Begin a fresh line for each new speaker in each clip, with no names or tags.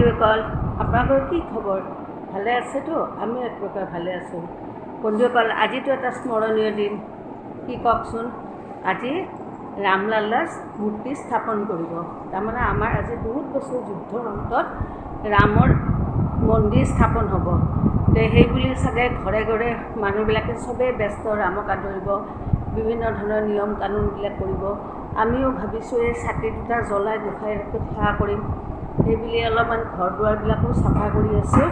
বন্ধুসকল, আপোনালোকৰ কি খবৰ? ভালে আছেতো? আমিও এক প্ৰকাৰ ভালে আছোঁ। বন্ধুসকল, আজিতো এটা স্মৰণীয় দিন। কি কওকচোন? আজি ৰামলালাৰ মূৰ্তি স্থাপন কৰিব। তাৰমানে আমাৰ আজি বহুত বছৰ যুদ্ধৰ অন্তত ৰামৰ মন্দিৰ স্থাপন হ'ব। সেইবুলি চাগে ঘৰে ঘৰে মানুহবিলাকে চবেই ব্যস্ত, ৰামক আদৰিব, বিভিন্ন ধৰণৰ নিয়ম কানুনবিলাক কৰিব। আমিও ভাবিছোঁ এই চাকি দুটা জ্বলাই গোসাঁইক সেৱা কৰিম। সেইবুলি অলপমান ঘৰ দুৱাৰবিলাকো চাফা কৰি আছোঁ।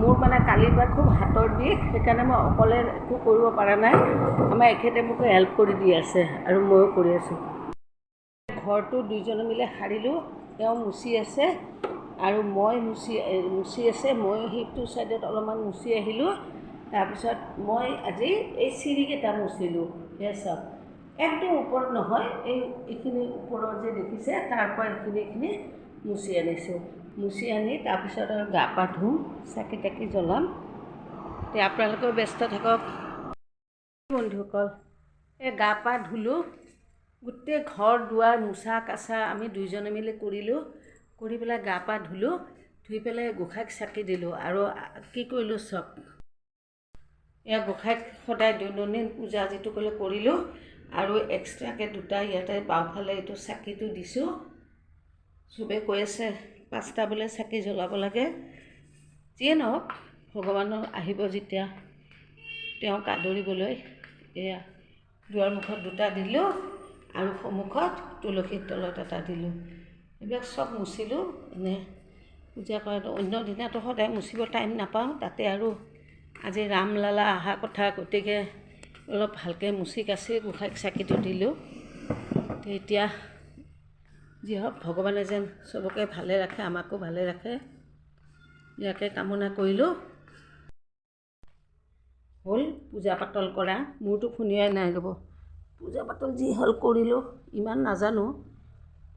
মোৰ মানে কালিৰ পৰা খুব হাতৰ বিষ, সেইকাৰণে মই অকলে একো কৰিব পৰা নাই। আমাৰ এখেতে মোক হেল্প কৰি দি আছে আৰু ময়ো কৰি আছোঁ। ঘৰটো দুইজনে মিলি সাৰিলোঁ, তেওঁ মুচি আছে আৰু মই মুচি আছে। ময়ো সেইটো ছাইডত অলপমান মুচি আহিলোঁ। তাৰপিছত মই আজি এই চিৰিকেইটা মুচিলোঁ। সেয়া চাওক, একদম ওপৰত নহয়, এইখিনি ওপৰত যে দেখিছে তাৰ পৰা এইখিনি মুচি আনিছোঁ। মুচি আনি তাৰপিছত আৰু গা পা ধুম, চাকি তাকি জ্বলাম। এতিয়া আপোনালোকেও ব্যস্ত থাকক। বন্ধুসকল, এই গা পা ধুলোঁ, গোটেই ঘৰ দুৱাৰ মোচা কাচা আমি দুইজনে মিলি কৰিলোঁ। কৰি পেলাই গা পা ধুলোঁ, ধুই পেলাই গোসাঁইক চাকি দিলোঁ। আৰু কি কৰিলোঁ চাওক, এয়া গোসাঁইক সদায় দৈনন্দিন পূজা যিটো কৰিলোঁ। আৰু এক্সট্ৰাকৈ দুটা ইয়াতে বাওঁফালে এইটো চাকিটো দিছোঁ। চবেই কৈ আছে 5টা বোলে চাকি জ্বলাব লাগে। যিয়ে নহওক, ভগৱানৰ আহিব যেতিয়া তেওঁক আদৰিবলৈ, এয়া দুৱাৰমুখত 2টা দিলোঁ আৰু সন্মুখত তুলসীৰ তলত এটা দিলোঁ। এইবিলাক চব মুচিলোঁ। এনে পূজা কৰাটো অন্য দিনাতো সদায় মুচিব টাইম নাপাওঁ, তাতে আৰু আজি ৰামলালা অহা কথা, গতিকে অলপ ভালকৈ মুচি কাচি গোসাঁইক চাকিটো দিলোঁ। এতিয়া যি হওক, ভগৱানে যেন চবকে ভালে ৰাখে, আমাকো ভালে ৰাখে, ইয়াকে কামনা কৰিলোঁ। হ'ল পূজা পাতল কৰা, মোৰতো খুন্দিয়াই নাই ৰ'ব। পূজা পাতল যি হ'ল কৰিলোঁ, ইমান নাজানো।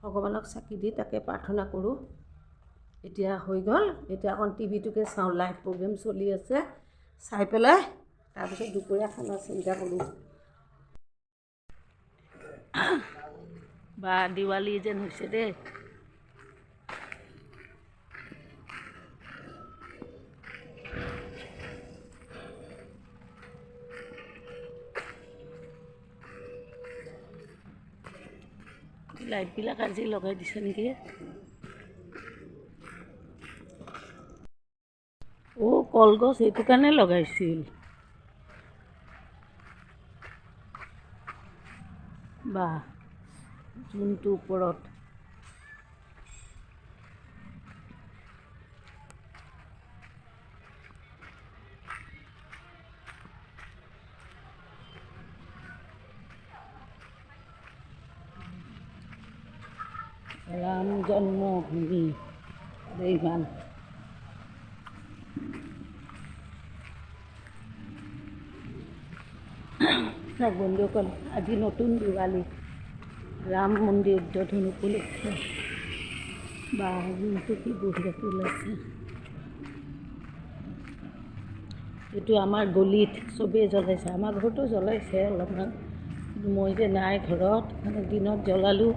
ভগৱানক চাকি দি তাকে প্ৰাৰ্থনা কৰোঁ। এতিয়া হৈ গ'ল। এতিয়া অকণ টিভিটোকে চাওঁ, লাইভ প্ৰগ্ৰেম চলি আছে, চাই পেলাই তাৰপিছত দুপৰীয়া খানা চিন্তা কৰোঁ। বা দিৱালী যেন হৈছে দেই। লাইটবিলাক আজি লগাই দিছে নেকি? কলগছ এইটো কাৰণে লগাইছিল। বা যোনটো ওপৰত ৰাম জন্মভূমি ইমান বন্ধুসকল, আজি নতুন দিৱালী, ৰাম মন্দিৰ উদ্বোধন উপলক্ষে বা যোনটো কি বঢ়িয়াকৈ ওলাইছে। এইটো আমাৰ গলিত চবেই জ্বলাইছে, আমাৰ ঘৰতো জ্বলাইছে অলপমান, মই যে নাই ঘৰত, মানে দিনত জ্বলালোঁ।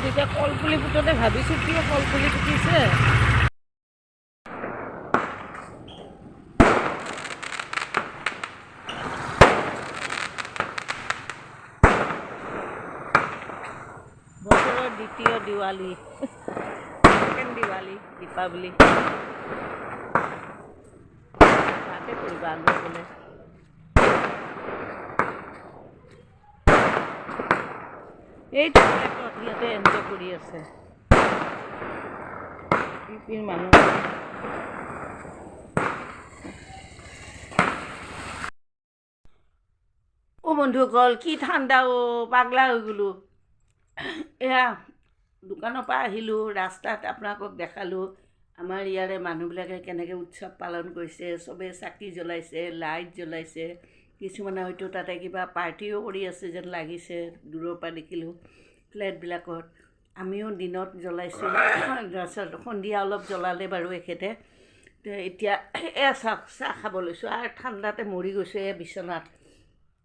এতিয়া কলপুলি পুতোতে ভাবিছোঁ কিয় কলপুলি পুতিছে। বছৰৰ দ্বিতীয় দিৱালী, ছেকেণ্ড দিৱালী, দীপাৱলী তাকে কৰিবা আগুৱাই গ'লে। এইটো ইয়াতে এনজয় কৰি আছে মানুহ। বন্ধুসকল কি ঠাণ্ডা পাগলা হৈ গ'লোঁ এয়া দোকানৰ পৰা আহিলোঁ ৰাস্তাত আপোনালোকক দেখালোঁ আমাৰ ইয়াৰে মানুহবিলাকে কেনেকৈ উৎসৱ পালন কৰিছে চবেই চাকি জ্বলাইছে লাইট জ্বলাইছে কিছুমানে হয়তো তাতে কিবা পাৰ্টিও কৰি আছে যেন লাগিছে দূৰৰ পৰা দেখিলোঁ ফ্লেটবিলাকত আমিও দিনত জ্বলাইছোঁ সন্ধিয়া অলপ জ্বলালে বাৰু এখেতে এতিয়া এয়া চাহ খাব লৈছোঁ আৰু ঠাণ্ডাতে মৰি গৈছোঁ এয়া বিচনাত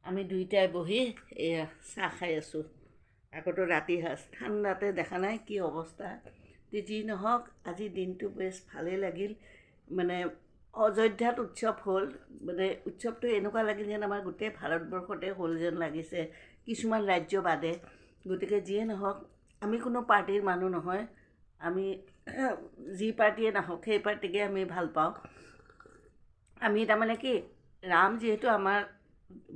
আমি দুইটাই বহি এয়া চাহ খাই আছোঁ আগতো ৰাতি সাঁজ ঠাণ্ডাতে দেখা নাই কি অৱস্থা যি নহওক আজি দিনটো বেছ ভালেই লাগিল মানে অযোধ্যাত উৎসৱ হ'ল মানে উৎসৱটো এনেকুৱা লাগিল যেন আমাৰ গোটেই ভাৰতবৰ্ষতে হ'ল যেন লাগিছে কিছুমান ৰাজ্য বাদে গতিকে যিয়ে নহওক আমি কোনো পাৰ্টিৰ মানুহ নহয় আমি যি পাৰ্টিয়ে নাহওক সেই পাৰ্টিকে আমি ভাল পাওঁ আমি তাৰমানে কি ৰাম যিহেতু আমাৰ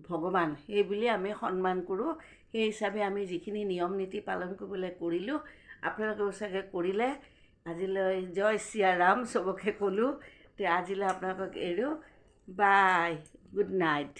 ভগৱান সেই বুলি আমি সন্মান কৰোঁ সেই হিচাপে আমি যিখিনি নিয়ম নীতি পালন কৰিবলৈ কৰিলোঁ আপোনালোকেও চাগে কৰিলে আজিলৈ জয় শ্ৰী ৰাম চবকে ক'লোঁ তে আজিলৈ আপোনালোকক এৰো বাই গুড নাইট